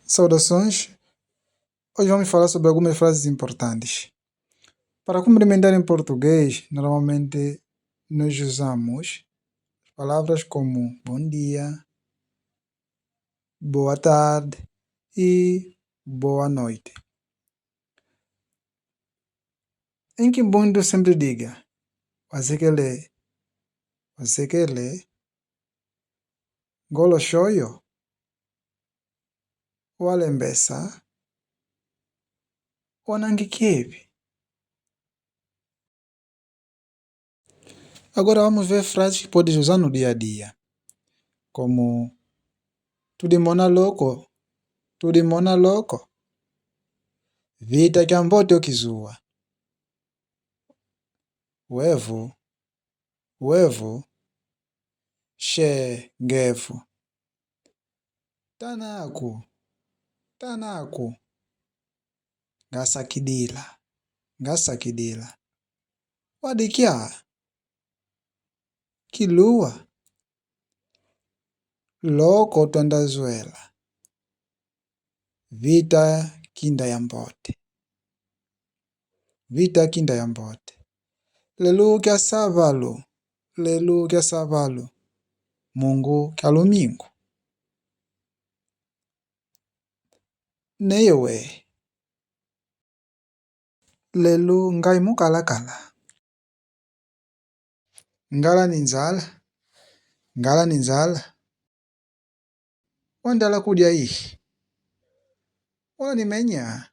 Saudações! Hoje vamos falar sobre algumas frases importantes. Para cumprimentar em português, normalmente nós usamos palavras como bom dia, boa tarde e boa noite. Em Kimbundu sempre diga wazekele, golo shoyo, walembesa, wanangikevi. Agora vamos ver frases que podes usar no dia a dia, como tudimona loko, vita kyambote okizua, wevu, she ngevu, tanaku, ngasakidila, wadikya, kilua, loko twandazwela, vita kinda ya mbote, lelu kya savalu, Mungu kyalumingu, neyewe, lelu ngai mukalakala, ngala ni nzala, wandala kudya ihi, walanimenya,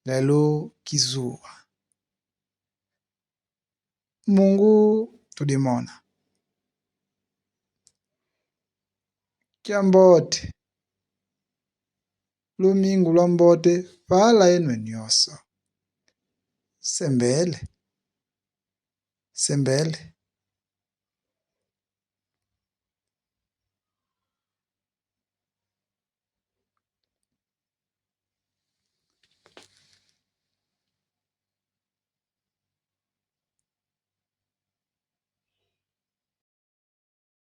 lelu kizua, Mungu tudimona, kyambote, lumingu lwa mbote vala enwe nyoso, sembele.